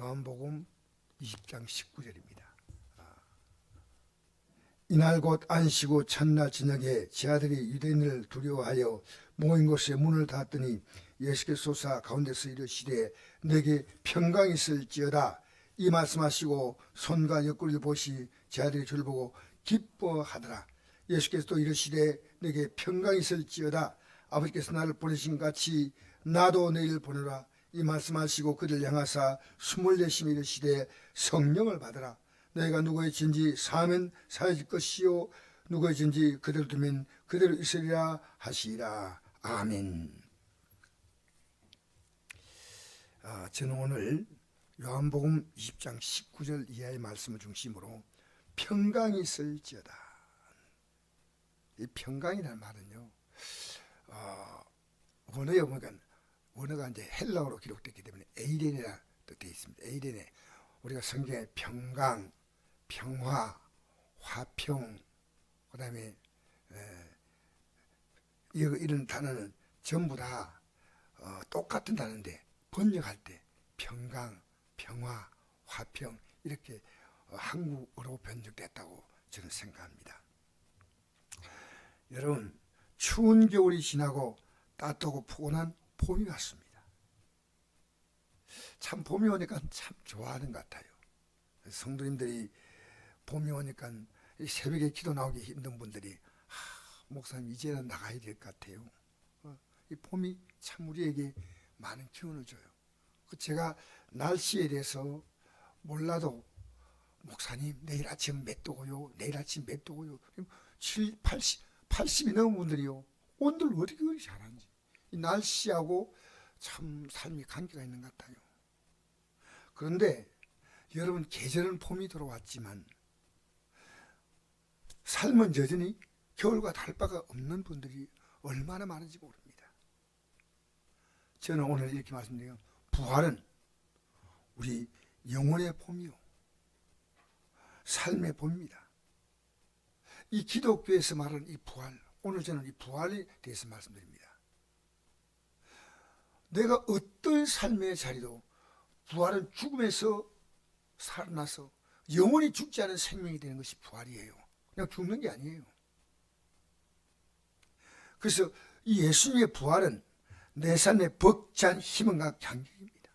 요한복음 20장 19절입니다. 이날 곧 안식 후 첫날 저녁에 제 아들이 유대인을 두려워하여 모인 곳에 문을 닫았더니 예수께서 솟아 가운데서 이르시되 내게 평강이 있을지어다. 이 말씀하시고 손과 옆구리를 보시 제 아들이 저를 보고 기뻐하더라. 예수께서 또 이르시되 내게 평강이 있을지어다. 아버지께서 나를 보내신 같이 나도 너희를 보내라. 이 말씀하시고 그를 향하사 숨을 내쉬며 이르시되 성령을 받으라. 너희가 누구의 진지 사하면 사해질 것이요 누구의 진지 그대로 두면 그대로 있으리라 하시리라. 아멘. 저는 오늘 요한복음 20장 19절 이하의 말씀을 중심으로 평강이 있을지어다. 이 평강이라는 말은요, 원어에 보면 원어가 이제 헬라어로 기록됐기 때문에 에이렌이라 뜻되어 있습니다. 에이렌에 우리가 성경에 평강, 평화, 화평, 그 다음에 이런 단어는 전부 다 똑같은 단어인데 번역할 때 평강, 평화, 화평 이렇게 한국어로 번역됐다고 저는 생각합니다. 여러분, 추운 겨울이 지나고 따뜻하고 포근한 봄이 왔습니다. 참 봄이 오니까 참 좋아하는 것 같아요. 성도님들이 봄이 오니까 새벽에 기도 나오기 힘든 분들이 목사님 이제는 나가야 될 것 같아요. 이 봄이 참 우리에게 많은 기운을 줘요. 제가 날씨에 대해서 몰라도 목사님 내일 아침 몇 도고요? 내일 아침 몇 도고요? 80이 넘은 분들이요. 온들 어떻게 그렇게 잘하는지. 이 날씨하고 참 삶이 관계가 있는 것 같아요. 그런데 여러분, 계절은 봄이 들어왔지만 삶은 여전히 겨울과 다를 바가 없는 분들이 얼마나 많은지 모릅니다. 저는 오늘 이렇게 말씀드려요. 부활은 우리 영혼의 봄이요, 삶의 봄입니다. 이 기독교에서 말하는 이 부활, 오늘 저는 이 부활에 대해서 말씀드립니다. 내가 어떤 삶의 자리도 부활은 죽음에서 살아나서 영원히 죽지 않은 생명이 되는 것이 부활이에요. 그냥 죽는 게 아니에요. 그래서 이 예수님의 부활은 내 삶의 벅찬 희망과 감격입니다.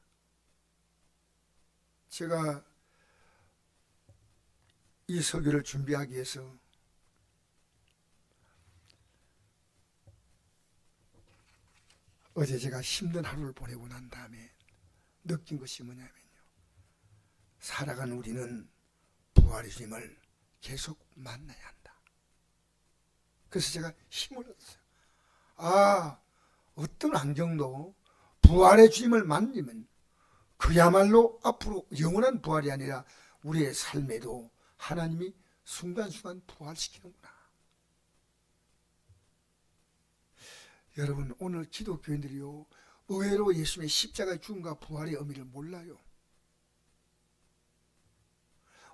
제가 이 설교를 준비하기 위해서 어제 제가 힘든 하루를 보내고 난 다음에 느낀 것이 뭐냐면요, 살아가는 우리는 부활의 주님을 계속 만나야 한다. 그래서 제가 힘을 얻었어요. 어떤 환경도 부활의 주님을 만나면 그야말로 앞으로 영원한 부활이 아니라 우리의 삶에도 하나님이 순간순간 부활시키는구나. 여러분, 오늘 기독교인들이요, 의외로 예수님의 십자가의 죽음과 부활의 의미를 몰라요.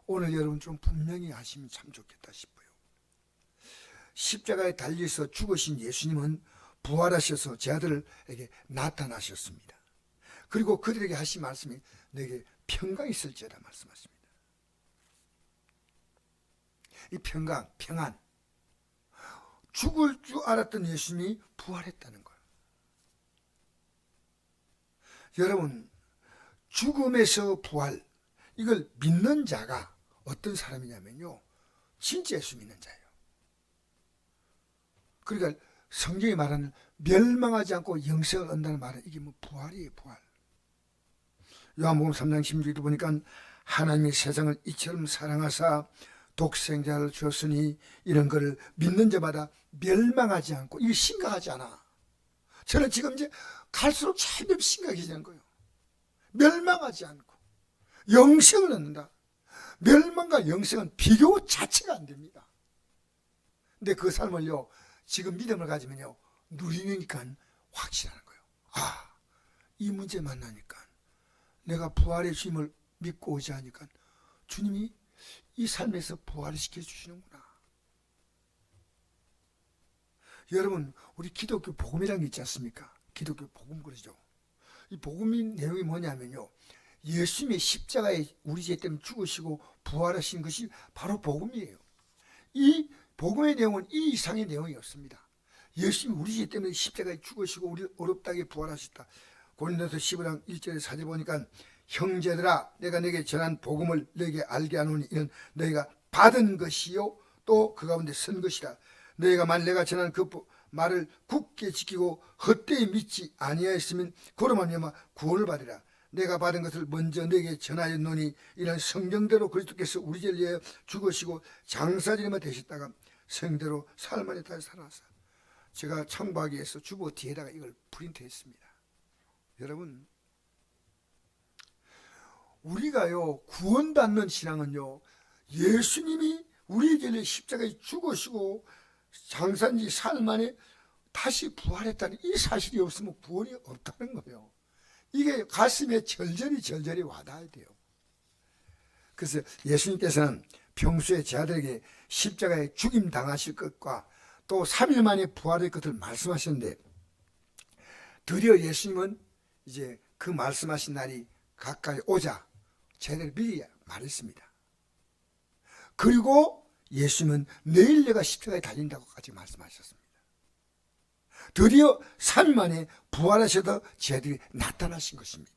오늘 여러분 좀 분명히 아시면 참 좋겠다 싶어요. 십자가에 달려서 죽으신 예수님은 부활하셔서 제 아들에게 나타나셨습니다. 그리고 그들에게 하신 말씀이 내게 평강이 있을지어다 말씀하십니다. 이 평강, 평안, 죽을 줄 알았던 예수님이 부활했다는 거예요. 여러분, 죽음에서 부활, 이걸 믿는 자가 어떤 사람이냐면요, 진짜 예수 믿는 자예요. 그러니까 성경이 말하는 멸망하지 않고 영생을 얻는다는 말은 이게 뭐 부활이에요, 부활. 요한복음 3장 16절에 보니까 하나님이 세상을 이처럼 사랑하사 독생자를 주었으니 이런 거를 믿는 자마다 멸망하지 않고, 이게 심각하지 않아. 저는 지금 이제 갈수록 점점 심각해지는 거예요. 멸망하지 않고 영생을 얻는다. 멸망과 영생은 비교 자체가 안 됩니다. 근데 그 삶을요, 지금 믿음을 가지면요, 누리니까 확실하는 거예요. 이 문제 만나니까 내가 부활의 주님을 믿고 오지 않으니까 주님이 이 삶에서 부활을 시켜주시는구나. 여러분, 우리 기독교 복음이라는 게 있지 않습니까? 기독교 복음 그러죠. 이 복음의 내용이 뭐냐면요, 예수님의 십자가에 우리 죄 때문에 죽으시고 부활하신 것이 바로 복음이에요. 이 복음의 내용은 이 이상의 내용이 없습니다. 예수님이 우리 죄 때문에 십자가에 죽으시고 우리 어렵다게 부활하셨다. 고린도서 15장 1절에 4절 보니까 형제들아 내가 내게 전한 복음을 너에게 알게 하노니 이는 너희가 받은 것이요 또 그 가운데 선 것이라. 너희가 만일 내가 전한 그 말을 굳게 지키고 헛되이 믿지 아니하였으면 그로 말미암아 구원을 받으라. 내가 받은 것을 먼저 너에게 전하였노니 이는 성경대로 그리스도께서 우리 죄를 위하여 죽으시고 장사지름에 되셨다가 성대로 사흘 만에 다시 살아나사. 제가 창밖에서 주보 뒤에다가 이걸 프린트했습니다. 여러분, 우리가요 구원받는 신앙은요 예수님이 우리 죄를 십자가에 죽으시고 장사지 사흘 만에 다시 부활했다는 이 사실이 없으면 구원이 없다는 거예요. 이게 가슴에 절절히 와닿아야 돼요. 그래서 예수님께서는 평소에 제자들에게 십자가에 죽임 당하실 것과 또 3일 만에 부활할 것을 말씀하셨는데 드디어 예수님은 이제 그 말씀하신 날이 가까이 오자 제자들 미리 말했습니다. 그리고 예수님은 내일 내가 십자가에 달린다고까지 말씀하셨습니다. 드디어 3일 만에 부활하셔서 제자들이 나타나신 것입니다.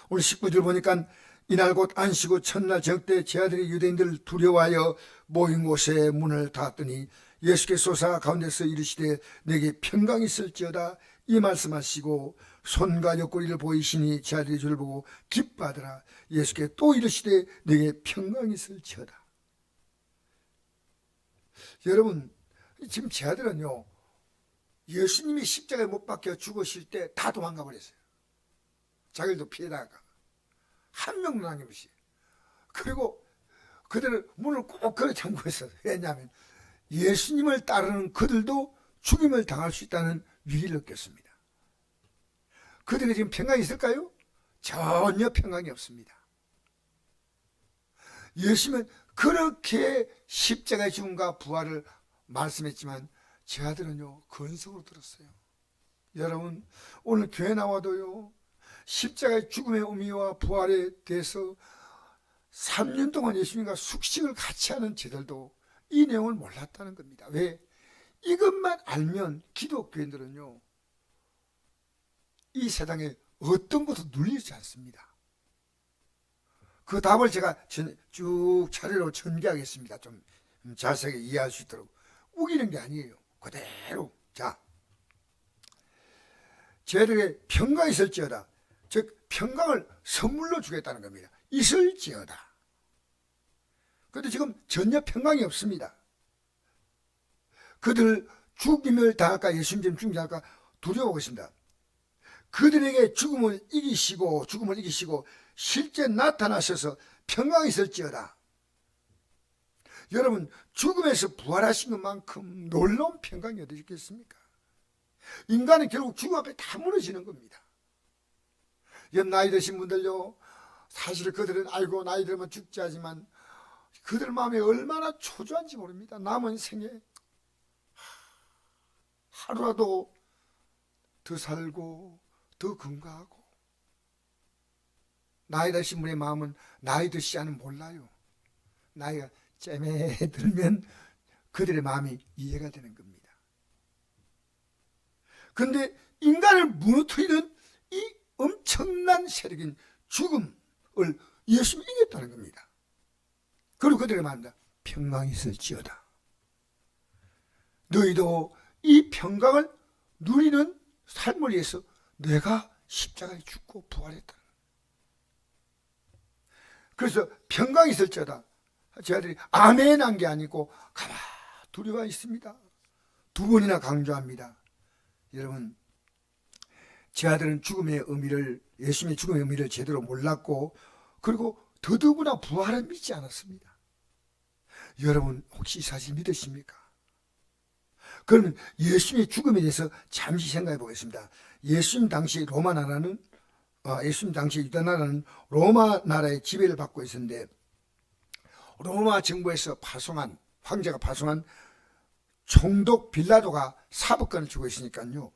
오늘 19절 보니까 이날 곧 안식구 첫날 저녁때 제자들이 유대인들을 두려워하여 모인 곳에 문을 닫았더니 예수께서 솟아 가운데서 이르시되 내게 평강이 있을지어다 이 말씀하시고 손과 옆구리를 보이시니 제자들이 저를 보고 기뻐하더라. 예수께 또 이르시되 내게 평강이 있을지어다. 여러분 지금 제자들은요 예수님이 십자가에 못 박혀 죽으실 때 다 도망가 버렸어요. 자기들도 피해다가 한 명도 남김없이. 그리고 그들은 문을 꼭 걸어 잠그고 있어요. 왜냐하면 예수님을 따르는 그들도 죽임을 당할 수 있다는 위기를 느꼈습니다. 그들이 지금 평강이 있을까요? 전혀 평강이 없습니다. 예수님은 그렇게 십자가의 죽음과 부활을 말씀했지만 제자들은요 근성으로 들었어요. 여러분 오늘 교회 나와도요 십자가의 죽음의 의미와 부활에 대해서 3년 동안 예수님과 숙식을 같이 하는 제자들도 이 내용을 몰랐다는 겁니다. 왜? 이것만 알면 기독교인들은요 이 세상에 어떤 것도 눌리지 않습니다. 그 답을 제가 쭉 차례로 전개하겠습니다. 좀 자세하게 이해할 수 있도록. 우기는 게 아니에요. 그대로. 자, 저희들에게 평강이 있을지어다. 즉 평강을 선물로 주겠다는 겁니다. 있을지어다. 그런데 지금 전혀 평강이 없습니다. 그들 죽임을 당할까 예수님 지금 죽임을 당할까 두려워하고 있습니다. 그들에게 죽음을 이기시고 실제 나타나셔서 평강이 있을지어다. 여러분 죽음에서 부활하신 것만큼 놀라운 평강이 어디 있겠습니까? 인간은 결국 죽음 앞에 다 무너지는 겁니다. 옆 나이 드신 분들요 사실 그들은 아이고 나이 들면 죽지 하지만 그들 마음에 얼마나 초조한지 모릅니다. 남은 생에 하루라도 더 살고 더 건강하고. 나이 드신 분의 마음은 나이 드시지 않으면 몰라요. 나이가 쯤에 들면 그들의 마음이 이해가 되는 겁니다. 그런데 인간을 무너뜨리는 이 엄청난 세력인 죽음을 예수님이 이겼다는 겁니다. 그리고 그들에게 말합니다. 평강이 있을지어다. 너희도 이 평강을 누리는 삶을 위해서 내가 십자가에 죽고 부활했다. 그래서 평강이 있을지어다. 제자들이 아멘 한 게 아니고 가만 두려워 있습니다. 두 번이나 강조합니다. 여러분 제자들은 죽음의 의미를 예수님의 죽음의 의미를 제대로 몰랐고 그리고 더더구나 부활을 믿지 않았습니다. 여러분 혹시 이 사실 믿으십니까? 그러면 예수님의 죽음에 대해서 잠시 생각해 보겠습니다. 예수님 당시 로마 나라는 예수님 당시 유다 나라는 로마 나라의 지배를 받고 있었는데 로마 정부에서 황제가 파송한 총독 빌라도가 사법권을 쥐고 있으니까요.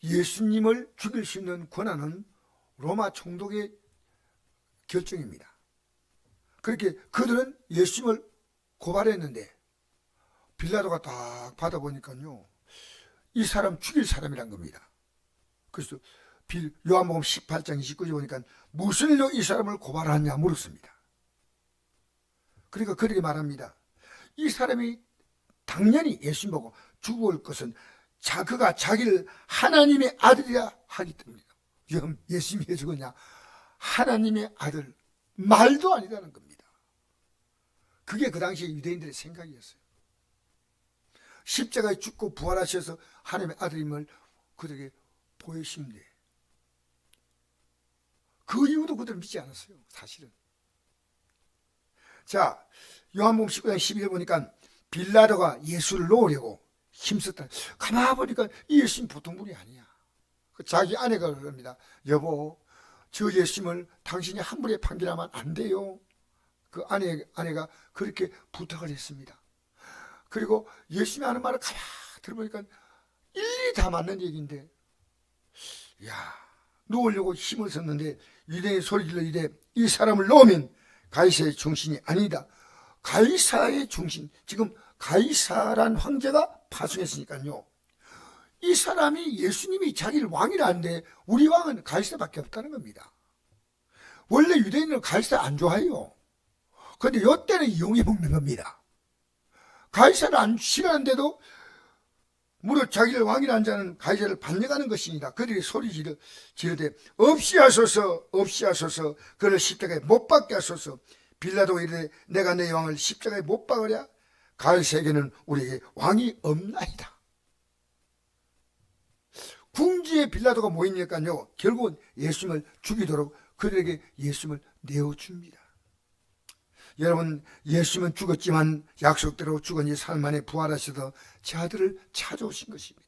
예수님을 죽일 수 있는 권한은 로마 총독의 결정입니다. 그렇게 그들은 예수님을 고발했는데 빌라도가 딱 받아보니까요, 이 사람 죽일 사람이란 겁니다. 그래서 요한복음 18장 29절 보니까 무슨 일로 이 사람을 고발하냐 물었습니다. 그러니까 그렇게 말합니다. 이 사람이 당연히 예수님 보고 죽을 것은 그가 자기를 하나님의 아들이라 하기 때문이다. 예수님이 왜 죽었냐? 하나님의 아들, 말도 아니라는 겁니다. 그게 그 당시 유대인들의 생각이었어요. 십자가에 죽고 부활하셔서 하나님의 아들임을 그들에게 보여주신데, 그 이유도 그들은 믿지 않았어요, 사실은. 자, 요한복음 19장 12절 보니까 빌라도가 예수를 놓으려고 힘썼다. 가만 보니까 이 예수님 보통 분이 아니야. 자기 아내가 그럽니다. 여보, 저 예수님을 당신이 한 번에 판결하면 안 돼요. 그 아내가 그렇게 부탁을 했습니다. 그리고 예수님이 하는 말을 가만 들어보니까 일일이 다 맞는 얘기인데, 야, 놓으려고 힘을 썼는데 유대인이 소리질러 이래, 이 사람을 놓으면 가이사의 중심이 아니다. 가이사의 중심, 지금 가이사란 황제가 파송했으니까요, 이 사람이 예수님이 자기를 왕이라는데 우리 왕은 가이사밖에 없다는 겁니다. 원래 유대인은 가이사 안 좋아해요. 그런데 이때는 이용해 먹는 겁니다. 가이사를 안 싫어하는데도 무릇 자기를 왕이라는 자는 가이사를 반역하는 것입니다. 그들이 소리 지르되 없이 하소서, 없이 하소서, 그를 십자가에 못 박게 하소서. 빌라도가 이르되 내가 내 왕을 십자가에 못 박으랴? 가이사에게는 우리에게 왕이 없나이다. 궁지에 빌라도가 모이니까요, 결국은 예수님을 죽이도록 그들에게 예수님을 내어줍니다. 여러분, 예수님은 죽었지만 약속대로 죽은 지 사흘 만에 부활하셔서 제 아들을 찾아오신 것입니다.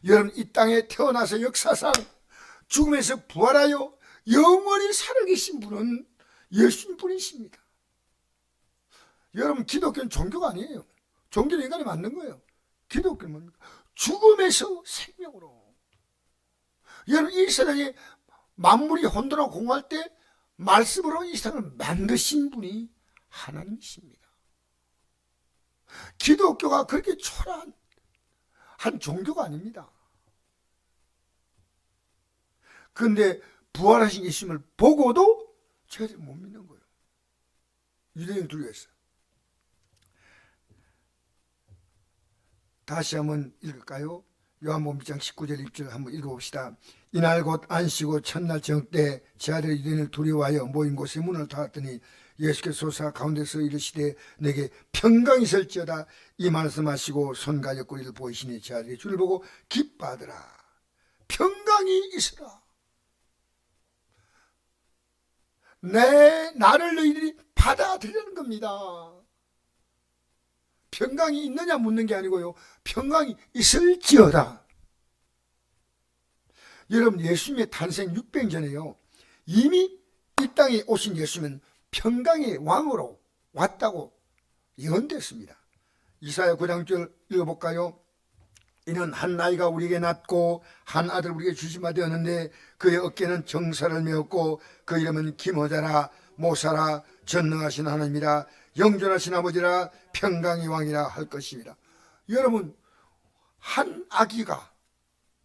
여러분, 이 땅에 태어나서 역사상 죽음에서 부활하여 영원히 살아계신 분은 예수님 분이십니다. 여러분, 기독교는 종교가 아니에요. 종교는 인간이 만든 거예요. 기독교는 뭡니까? 죽음에서 생명으로. 여러분, 이 세상에 만물이 혼돈하고 공허할 때 말씀으로 이 세상을 만드신 분이 하나님이십니다. 기독교가 그렇게 초라한 한 종교가 아닙니다. 그런데 부활하신 예수님을 보고도 저희들이 못 믿는 거예요. 유대인 두려워했어요. 다시 한번 읽을까요? 요한복음 1장 19절 20절 한번 읽어봅시다. 이날 곧 안식오 첫날 저녁때 제 아들이 유대인을 두려워하여 모인 곳에 문을 닫았더니 예수께서 솟아 가운데서 이르시되 내게 평강이 있을지어다. 이 말씀하시고 손과 옆구리를 보이시니 제 아들이 주를 보고 기뻐하더라. 평강이 있으라. 나를 너희들이 받아들이는 겁니다. 평강이 있느냐 묻는 게 아니고요, 평강이 있을지어다. 여러분, 예수님의 탄생 600년 전에요, 이미 이 땅에 오신 예수님은 평강의 왕으로 왔다고 예언됐습니다. 이사야 9장 9절 읽어볼까요? 이는 한 나이가 우리에게 낳고 한 아들 우리에게 주시마 되었는데 그의 어깨는 정사를 메었고 그 이름은 기모자라 모사라 전능하신 하나님이라 영존하신 아버지라 평강의 왕이라 할 것입니다. 여러분, 한 아기가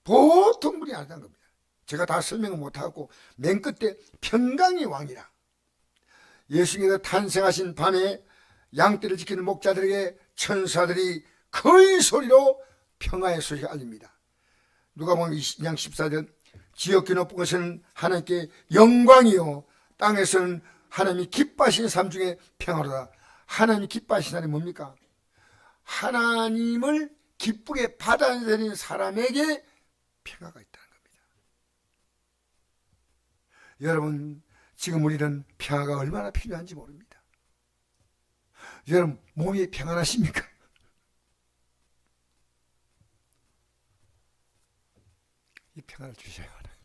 보통 분이 아니라는 겁니다. 제가 다 설명을 못하고 맨 끝에 평강의 왕이라. 예수님께서 탄생하신 밤에 양떼를 지키는 목자들에게 천사들이 큰 소리로 평화의 소식을 알립니다. 누가복음 20장 14절 지극히 높은 것은 하나님께 영광이요 땅에서는 하나님이 기뻐하시는 삶 중에 평화로다. 하나님이 기뻐하시는 사람이 뭡니까? 하나님을 기쁘게 받아들이는 사람에게 평화가 있다는 겁니다. 여러분, 지금 우리는 평화가 얼마나 필요한지 모릅니다. 여러분, 몸이 평안하십니까? 이 평안을 주셔야 하나요?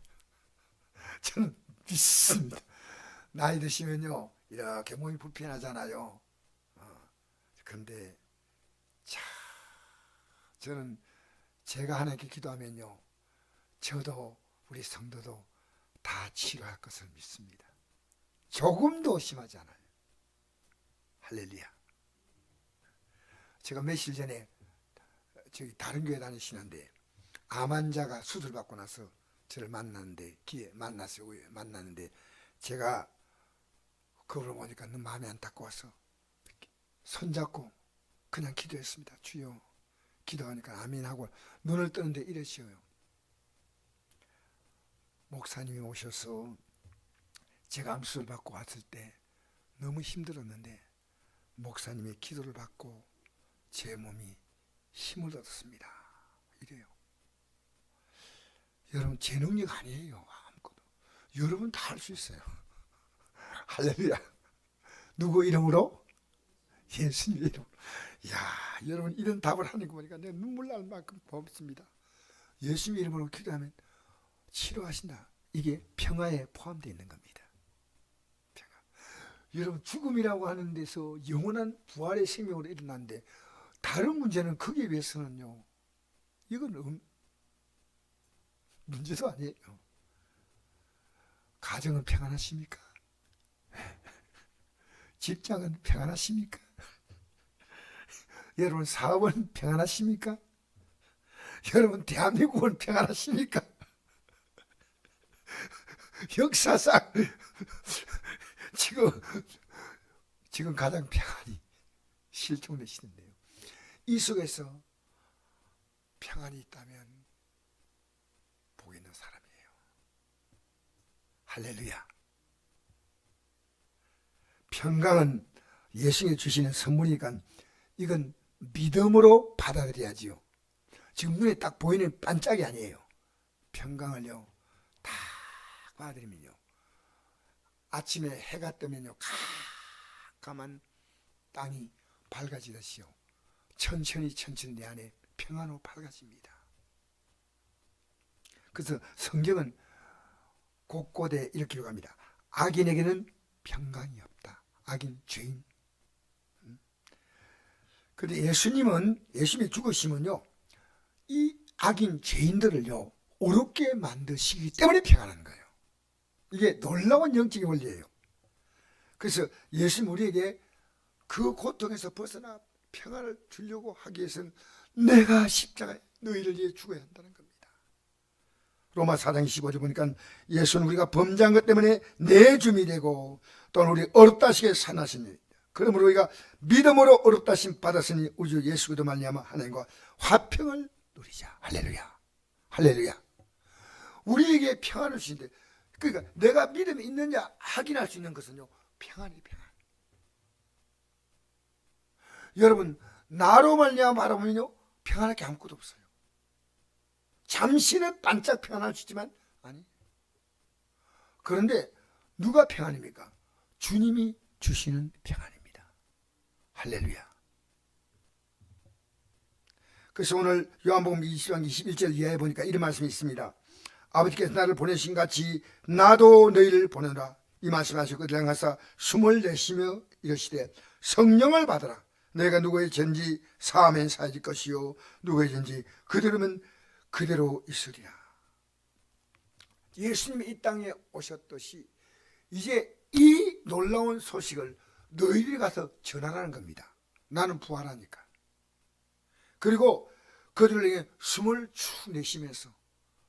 저는 믿습니다. 나이 드시면요, 이렇게 몸이 불편하잖아요. 그런데 저는 제가 하나님께 기도하면요, 저도 우리 성도도 다 치료할 것을 믿습니다. 조금도 심하지 않아요. 할렐루야. 제가 며칠 전에 저기 다른 교회 다니시는데 암 환자가 수술 받고 나서 저를 만났는데 만났는데 제가 그걸 보니까 너무 마음이 안타까워서 손잡고 그냥 기도했습니다. 주여. 기도하니까 아멘 하고 눈을 뜨는데 이러시어요. 목사님이 오셔서 제가 암수술 받고 왔을 때 너무 힘들었는데 목사님의 기도를 받고 제 몸이 힘을 얻었습니다. 이래요. 여러분 제 능력 아니에요. 아무것도. 여러분 다 할 수 있어요. 할렐루야. 누구 이름으로? 예수님 이름으로. 야, 여러분 이런 답을 하는 거 보니까 내가 눈물 날 만큼 고맙습니다. 예수님 이름으로 기도하면 치료하신다. 이게 평화에 포함되어 있는 겁니다. 평화. 여러분 죽음이라고 하는 데서 영원한 부활의 생명으로 일어났는데 다른 문제는 거기에 비해서는요. 이건 문제도 아니에요. 가정은 평안하십니까? 직장은 평안하십니까? 여러분 사업은 평안하십니까? 여러분 대한민국은 평안하십니까? 역사상 지금 가장 평안이 실종되시는데요. 이 속에서 평안이 있다면 복 있는 사람이에요. 할렐루야. 평강은 예수님이 주시는 선물이니까 이건 믿음으로 받아들여야지요. 지금 눈에 딱 보이는 반짝이 아니에요. 평강을요 딱 받아들이면요 아침에 해가 뜨면요 깜깜한 땅이 밝아지듯이요 천천히 내 안에 평안으로 밝아집니다. 그래서 성경은 곳곳에 이렇게 기록합니다. 악인에게는 평강이 없다. 악인, 죄인. 그런데 예수님이 죽으시면요 이 악인, 죄인들을요 어렵게 만드시기 때문에 평안한 거예요. 이게 놀라운 영적인 원리예요. 그래서 예수님 우리에게 그 고통에서 벗어나 평안을 주려고 하기 위해서는 내가 십자가에 너희를 위해 죽어야 한다는 겁니다. 로마 4장 15절 보니까 예수는 우리가 범죄한 것 때문에 내줌이 되고 또는 우리 어렵다시게 산하시니 그러므로 우리가 믿음으로 어렵다심 받았으니 우리 주 예수 그리스도 말미암아 하나님과 화평을 누리자. 할렐루야. 할렐루야. 우리에게 평안을 주신대. 그러니까 내가 믿음이 있느냐 확인할 수 있는 것은요 평안이 평안. 여러분 나로 말미암아 바라보면요 평안할 게 아무것도 없어요. 잠시는 반짝 평안할 수 있지만 아니. 그런데 누가 평안입니까? 주님이 주시는 평안입니다. 할렐루야. 그래서 오늘 요한복음 20장 21절 이하에 보니까 이런 말씀이 있습니다. 아버지께서 나를 보내신 같이 나도 너희를 보내노라. 이 말씀하시고 그들랑 가서 숨을 내쉬며 이르시되 성령을 받으라. 너희가 누구의 전지 사하면 사해질 것이요 누구의 전지 그대로면 그대로 있으리라. 예수님이 이 땅에 오셨듯이 이제 이 놀라운 소식을 너희들이 가서 전하라는 겁니다. 나는 부활하니까. 그리고 그들에게 숨을 쭉 내쉬면서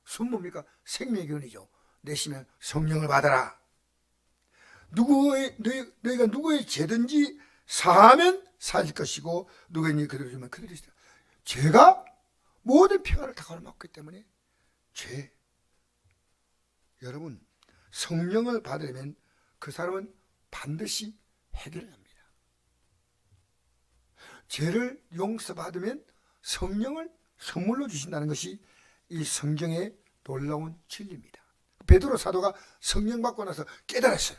숨 뭡니까? 생명의 기운이죠. 내쉬면 성령을 받아라. 너희가 누구의 죄든지 사하면 사질 것이고 누구의 그대로 주면 그대로 있으리라. 죄가 모든 평안을 다 가로막기 때문에 죄. 여러분 성령을 받으려면 그 사람은 반드시 해결을 합니다. 죄를 용서받으면 성령을 선물로 주신다는 것이 이 성경의 놀라운 진리입니다. 베드로 사도가 성령 받고 나서 깨달았어요.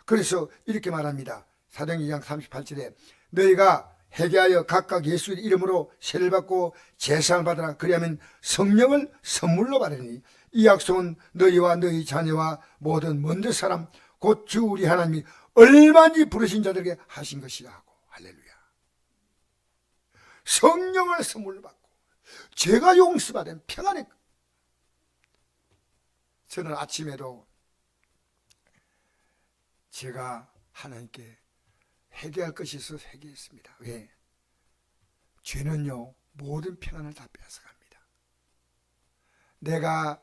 그래서 이렇게 말합니다. 사도행 2장 38절에 너희가 회개하여 각각 예수의 이름으로 세례를 받고 제사를 받으라. 그리하면 성령을 선물로 받으니 이 약속은 너희와 너희 자녀와 모든 먼저 사람 곧 주 우리 하나님이 얼마나 부르신 자들에게 하신 것이라 하고. 할렐루야. 성령을 선물로 받고 죄가 용서받은 평안의 저는 아침에도 제가 하나님께 회개할 것이 있어서 회개했습니다. 왜? 죄는요 모든 평안을 다 뺏어갑니다. 내가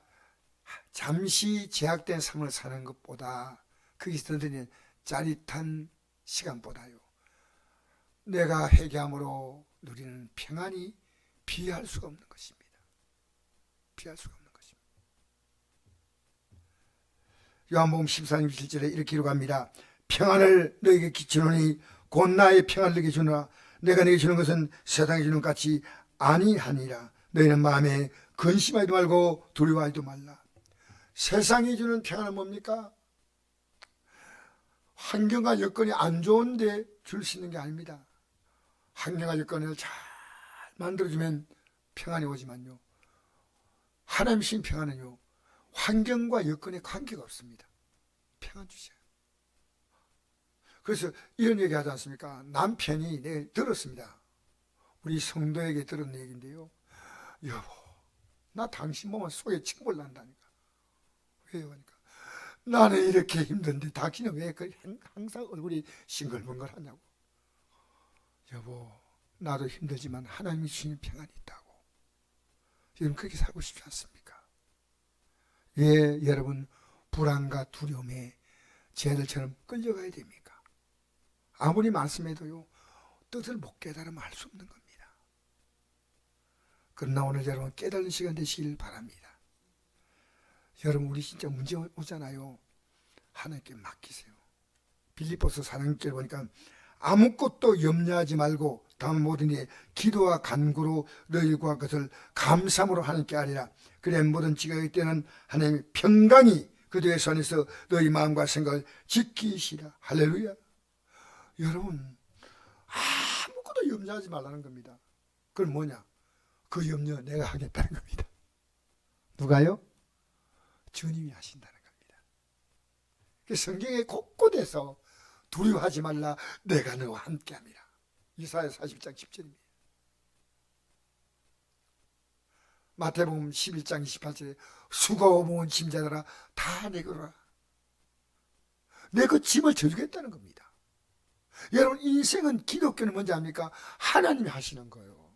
잠시 제약된 삶을 사는 것보다 거기서 드리는 짜릿한 시간보다요 내가 회개함으로 누리는 평안이 비할 수가 없는 것입니다. 비할 수가 없는 것입니다. 요한복음 14장 7절에 이렇게 기록합니다. 평안을 너에게 끼치노니 곧 나의 평안을 너에게 주노라. 내가 너에게 주는 것은 세상에 주는 것 같이 아니하니라. 너희는 마음에 근심하지도 말고 두려워하지도 말라. 세상이 주는 평안은 뭡니까? 환경과 여건이 안 좋은데 줄 수 있는 게 아닙니다. 환경과 여건을 잘 만들어주면 평안이 오지만요 하나님 주신 평안은요 환경과 여건에 관계가 없습니다. 평안 주셔요. 그래서 이런 얘기 하지 않습니까? 남편이 내가 들었습니다. 우리 성도에게 들은 얘기인데요. 여보, 나 당신 보면 속에 침몰 난다니까. 왜요? 하니까 나는 이렇게 힘든데 당신은 왜 항상 얼굴이 싱글벙글하냐고. 여보, 나도 힘들지만 하나님이 주시는 평안이 있다고. 여러분 그렇게 살고 싶지 않습니까? 왜 여러분 불안과 두려움에 쟤들처럼 끌려가야 됩니까? 아무리 말씀해도요 뜻을 못 깨달으면 알 수 없는 겁니다. 그러나 오늘 여러분 깨달은 시간 되시길 바랍니다. 여러분 우리 진짜 문제 오잖아요. 하나님께 맡기세요. 빌립보서 4장절 보니까 아무것도 염려하지 말고 다음 모든 일에 기도와 간구로 너희과 것을 감사함으로 하나님께 아뢰라. 그래 모든 지각일 때는 하나님의 평강이 그들의 손에서 너희 마음과 생각을 지키시라. 할렐루야. 여러분 아무것도 염려하지 말라는 겁니다. 그건 뭐냐? 그 염려 내가 하겠다는 겁니다. 누가요? 주님이 하신다는 겁니다. 성경에 곳곳에서 두려워하지 말라 내가 너와 함께함이라. 이사야 40장 10절입니다. 마태복음 11장 28절에 수고하고 무거운 짐자들아 다 내게로 오라. 내 그 짐을 져주겠다는 겁니다. 여러분 인생은 기독교는 뭔지 압니까? 하나님이 하시는 거예요.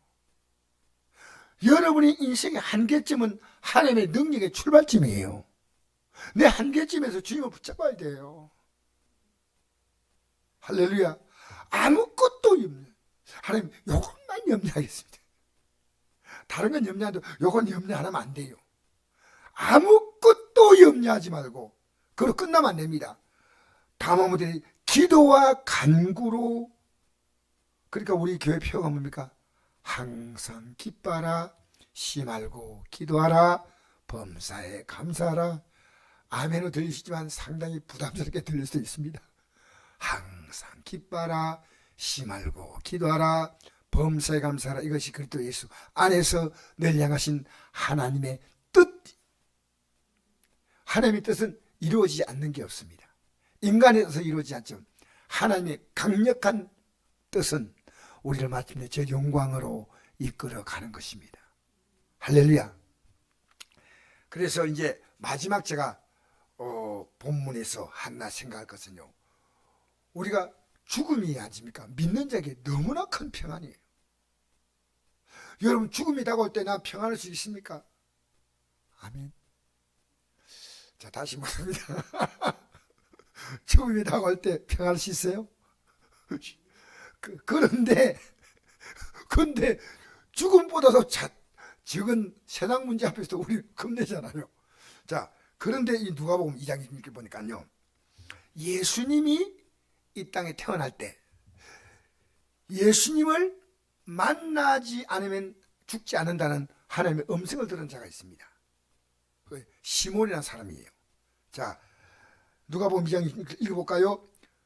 여러분의 인생의 한계점은 하나님의 능력의 출발점이에요. 내 한계점에서 주님을 붙잡아야 돼요. 할렐루야. 아무것도 염려. 하나님 요것만 염려하겠습니다. 다른 건 염려 안 해도 요건 염려 안 하면 안 돼요. 아무것도 염려하지 말고 그걸로 끝나면 안 됩니다. 다음부터는 기도와 간구로. 그러니까 우리 교회 표어가 뭡니까? 항상 기뻐하라, 쉬지 말고 기도하라, 범사에 감사하라. 아멘으로 들리시지만 상당히 부담스럽게 들릴 수도 있습니다. 항상 기뻐하라, 쉬지 말고 기도하라, 범사에 감사하라. 이것이 그리스도 예수 안에서 늘 향하신 하나님의 뜻. 하나님의 뜻은 이루어지지 않는 게 없습니다. 인간의 뜻은 이루어지지 않죠. 하나님의 강력한 뜻은 우리를 마침내 저 영광으로 이끌어가는 것입니다. 할렐루야. 그래서 이제 마지막 제가 본문에서 하나 생각할 것은요, 우리가 죽음이 아닙니까? 믿는 자에게 너무나 큰 평안이에요. 여러분 죽음이 다가올 때 나 평안할 수 있습니까? 아멘. 자 다시 묻습니다. 죽음이 다가올 때 평안할 수 있어요? 그런데 죽음보다도 적은 세상 문제 앞에서 우리 겁내잖아요. 자 그런데 이 누가복음 2장 26절 보니까요, 예수님이 이 땅에 태어날 때 예수님을 만나지 않으면 죽지 않는다는 하나님의 음성을 들은 자가 있습니다. 시몬이라는 사람이에요. 자 누가복음 2장 읽어볼까요?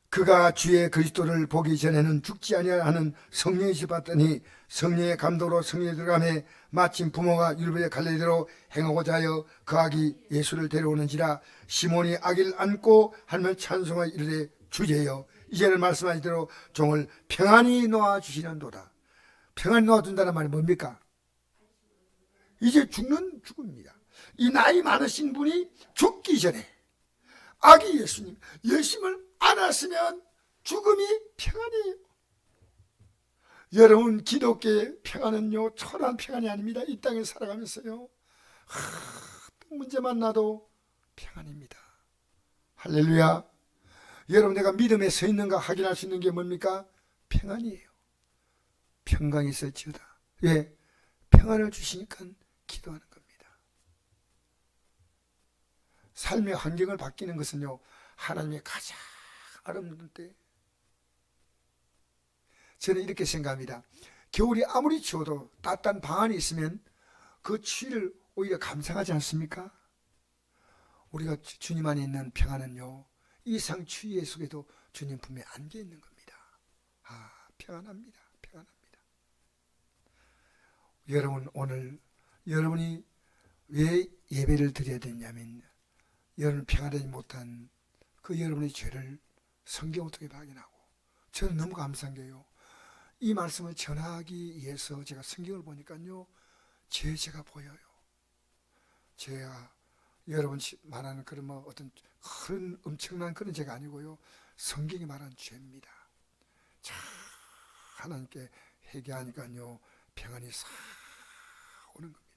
그가 주의 그리스도를 보기 전에는 죽지 아니하는 성령의 질 받더니 성령의 감동으로 성령에 들어가매 마침 부모가 율법의 갈래대로 행하고자 하여 그 아기 예수를 데려오는지라. 시몬이 아기를 안고 하나님을 찬송하여 이르되 주제여 이제는 말씀하신 대로 종을 평안히 놓아주시는도다. 평안히 놓아준다는 말이 뭡니까? 이제 죽는 죽음입니다. 이 나이 많으신 분이 죽기 전에 아기 예수님 예수님을 안았으면 죽음이 평안이에요. 여러분, 기독교의 평안은요 초라한 평안이 아닙니다. 이 땅에 살아가면서요 문제만 나도 평안입니다. 할렐루야. 여러분, 내가 믿음에 서 있는가 확인할 수 있는 게 뭡니까? 평안이에요. 평강이 있을지어다. 왜? 평안을 주시니까 기도하는 겁니다. 삶의 환경을 바뀌는 것은요 하나님의 가장 아름다운 때. 저는 이렇게 생각합니다. 겨울이 아무리 추워도 따뜻한 방 안에 있으면 그 추위를 오히려 감상하지 않습니까? 우리가 주님 안에 있는 평안은요 이상 추위 속에도 주님 품에 안겨 있는 겁니다. 아, 평안합니다. 평안합니다. 여러분, 오늘 여러분이 왜 예배를 드려야 되냐면 여러분 평안하지 못한 그 여러분의 죄를 성경을 통해 발견하고, 저는 너무 감사한 게요, 이 말씀을 전하기 위해서 제가 성경을 보니까요 제가 보여요. 제가 여러분 말하는 그런 뭐 어떤 큰 엄청난 그런 죄가 아니고요 성경이 말하는 죄입니다. 자, 하나님께 회개하니까요 평안이 싹 오는 겁니다.